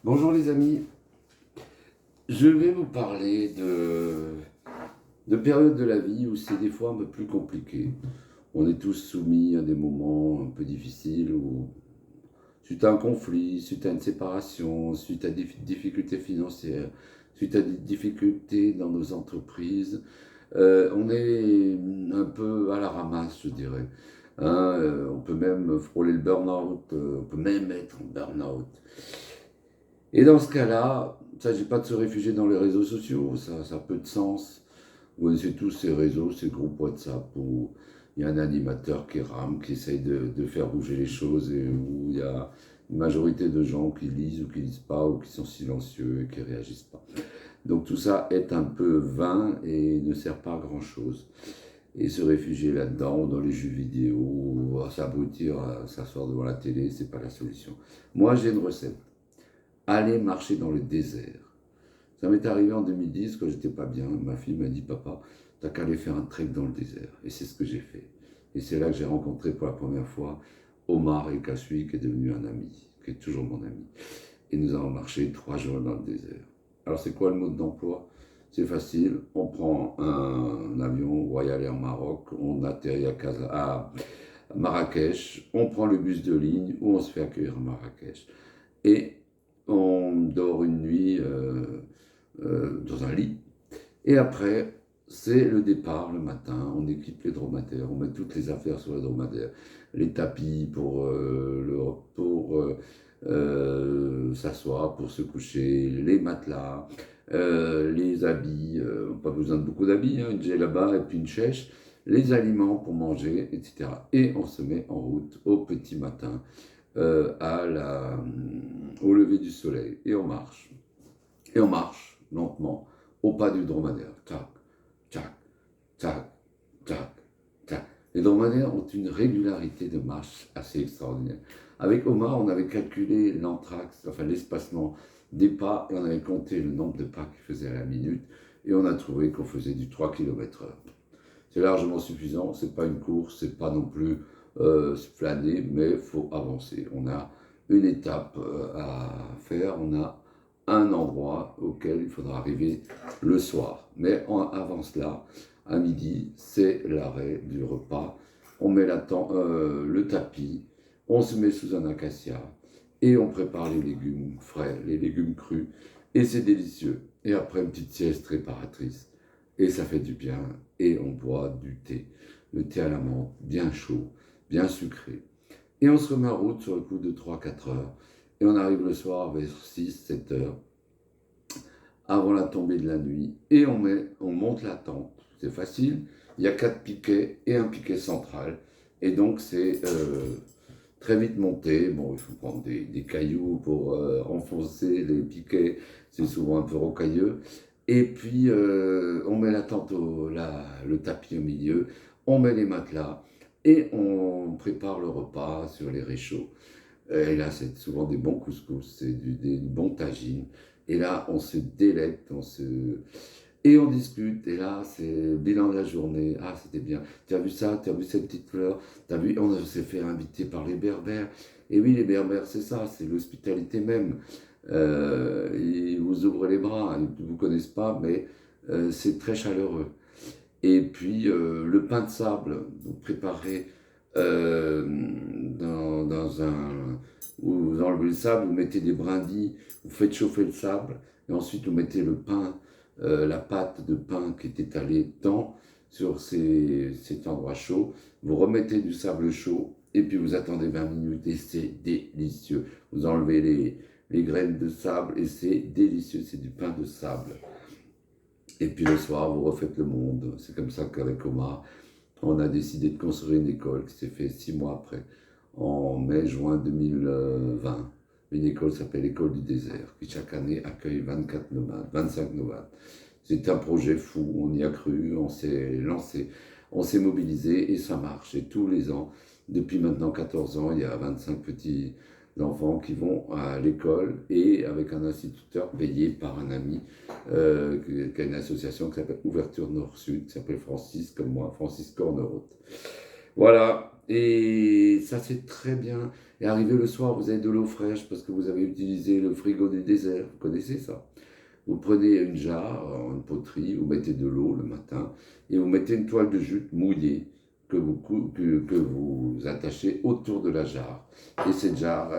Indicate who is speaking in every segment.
Speaker 1: Bonjour les amis, je vais vous parler de périodes de la vie où c'est des fois un peu plus compliqué. On est tous soumis à des moments un peu difficiles où, suite à un conflit, suite à une séparation, suite à des difficultés financières, suite à des difficultés dans nos entreprises, on est un peu à la ramasse, je dirais. On peut même frôler le burn-out, on peut même être en burn-out. Et dans ce cas-là, il ne s'agit pas de se réfugier dans les réseaux sociaux, ça a peu de sens. Vous connaissez tous ces réseaux, ces groupes WhatsApp où il y a un animateur qui rame, qui essaye de faire bouger les choses et où il y a une majorité de gens qui lisent ou qui lisent pas ou qui sont silencieux et qui réagissent pas. Donc tout ça est un peu vain et ne sert pas à grand-chose. Et se réfugier là-dedans, ou dans les jeux vidéo, ou à s'abrutir, à s'asseoir devant la télé, c'est pas la solution. Moi, j'ai une recette. Aller marcher dans le désert. Ça m'est arrivé en 2010 quand j'étais pas bien. Ma fille m'a dit, papa, t'as qu'à aller faire un trek dans le désert. Et c'est ce que j'ai fait. Et c'est là que j'ai rencontré pour la première fois Omar El Kassoui, qui est devenu un ami, qui est toujours mon ami. Et nous avons marché 3 jours dans le désert. Alors c'est quoi le mode d'emploi? C'est facile, on prend un avion Royal Air Maroc, on atterrit à Marrakech, on prend le bus de ligne ou on se fait accueillir à Marrakech. Et on dort une nuit dans un lit. Et après, c'est le départ le matin. On équipe les dromadaires, on met toutes les affaires sur les dromadaires. Les tapis pour s'asseoir, pour se coucher, les matelas, les habits, pas besoin de beaucoup d'habits, hein, une djellaba et puis une chèche, les aliments pour manger, etc. Et on se met en route au petit matin au lever du soleil. Et on marche. Et on marche lentement au pas du dromadaire. Tac, tac, tac, tac, tac. Les dromadaires ont une régularité de marche assez extraordinaire. Avec Omar, on avait calculé l'anthrax, enfin l'espacement des pas, et on avait compté le nombre de pas qu'il faisait à la minute, et on a trouvé qu'on faisait du 3 km/h. C'est largement suffisant, c'est pas une course, c'est pas non plus flâner, mais il faut avancer. On a une étape à faire, on a un endroit auquel il faudra arriver le soir. Mais avant cela, à midi, c'est l'arrêt du repas. On met le tapis, on se met sous un acacia et on prépare les légumes frais, les légumes crus. Et c'est délicieux. Et après, une petite sieste réparatrice. Et ça fait du bien. Et on boit du thé. Le thé à la menthe, bien chaud, bien sucré. Et on se remet en route sur le coup de 3-4 heures. Et on arrive le soir vers 6-7 heures, avant la tombée de la nuit. Et on monte la tente. C'est facile. Il y a 4 piquets et un piquet central. Et donc c'est très vite monté. Bon, il faut prendre des cailloux pour enfoncer les piquets. C'est souvent un peu rocailleux. Et puis, on met la tente, le tapis au milieu, on met les matelas et on prépare le repas sur les réchauds. Et là, c'est souvent des bons couscous, c'est des bons tagines. Et là, on se délecte, et on discute. Et là, c'est le bilan de la journée. Ah, c'était bien. Tu as vu ça? Tu as vu cette petite fleur? Tu as vu? On s'est fait inviter par les Berbères. Et oui, les Berbères, c'est ça, c'est l'hospitalité même. Ils vous ouvrent les bras, ils ne vous connaissent pas, mais c'est très chaleureux. Et puis le pain de sable, vous préparez dans un... Vous enlevez le sable, vous mettez des brindilles, vous faites chauffer le sable, et ensuite vous mettez le pain, la pâte de pain qui est étalée sur cet endroit chaud, vous remettez du sable chaud, et puis vous attendez 20 minutes, et c'est délicieux. Vous enlevez les graines de sable, et c'est délicieux, c'est du pain de sable. Et puis le soir, vous refaites le monde. C'est comme ça qu'avec Omar, on a décidé de construire une école qui s'est fait 6 mois après, en mai-juin 2020. Une école s'appelle l'École du désert, qui chaque année accueille 24 nomades, 25 nomades. C'est un projet fou, on y a cru, on s'est lancé, on s'est mobilisé et ça marche. Et tous les ans, depuis maintenant 14 ans, il y a 25 petits enfants qui vont à l'école et avec un instituteur payé par un ami qui a une association qui s'appelle Ouverture Nord-Sud, qui s'appelle Francis, comme moi, Francis Corneroth. Voilà, et ça c'est très bien. Et arrivé le soir, vous avez de l'eau fraîche parce que vous avez utilisé le frigo du désert. Vous connaissez ça? Vous prenez une jarre, une poterie, vous mettez de l'eau le matin et vous mettez une toile de jute mouillée que vous attachez autour de la jarre. Et cette jarre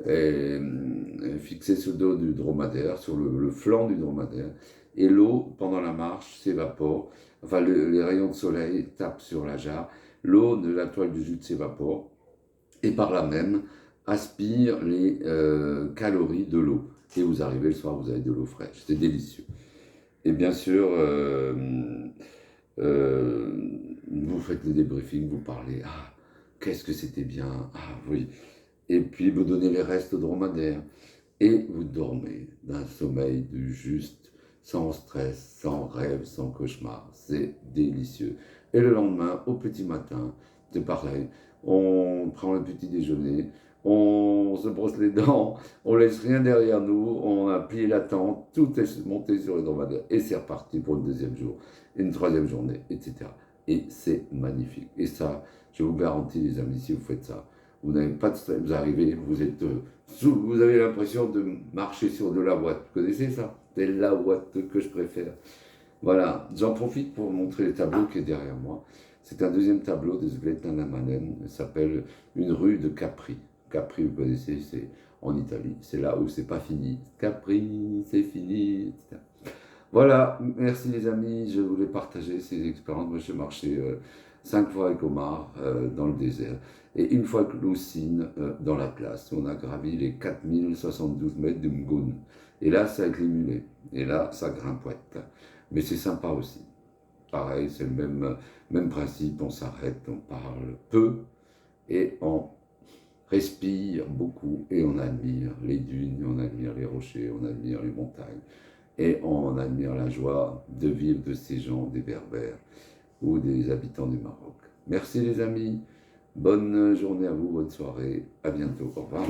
Speaker 1: est fixée sur le dos du dromadaire, sur le flanc du dromadaire. Et l'eau, pendant la marche, s'évapore. Enfin, les rayons de soleil tapent sur la jarre. L'eau de la toile de jute s'évapore et par là même aspire les calories de l'eau. Et vous arrivez le soir, vous avez de l'eau fraîche. C'est délicieux. Et bien sûr, vous faites le débriefing, vous parlez. Ah, qu'est-ce que c'était bien. Ah, oui. Et puis vous donnez les restes au dromadaire. Et vous dormez d'un sommeil du juste, sans stress, sans rêve, sans cauchemar. C'est délicieux. Et le lendemain, au petit matin, c'est pareil. On prend le petit déjeuner, on se brosse les dents, on laisse rien derrière nous, on a plié la tente, tout est monté sur le dromadaire. Et c'est reparti pour le deuxième jour, une troisième journée, etc. Et c'est magnifique. Et ça, je vous garantis, les amis, si vous faites ça, vous n'avez pas de stress, vous arrivez, vous avez l'impression de marcher sur de la boîte. Vous connaissez ça? C'est la boîte que je préfère. Voilà, j'en profite pour montrer le tableau qui est derrière moi. C'est un deuxième tableau de Svetlana Manen, il s'appelle Une rue de Capri. Capri, vous connaissez, c'est en Italie, c'est là où c'est pas fini. Capri, c'est fini, etc. Voilà, merci les amis, je voulais partager ces expériences. Moi, j'ai marché 5 fois avec Omar dans le désert et une fois avec Lucine dans la classe. On a gravi les 4072 mètres de Mgoun. Et là, c'est avec les mulets. Et là, ça grimpouette. Mais c'est sympa aussi. Pareil, c'est le même principe, on s'arrête, on parle peu et on respire beaucoup et on admire les dunes, on admire les rochers, on admire les montagnes. Et on admire la joie de vivre de ces gens, des Berbères ou des habitants du Maroc. Merci les amis, bonne journée à vous, bonne soirée, à bientôt, au revoir.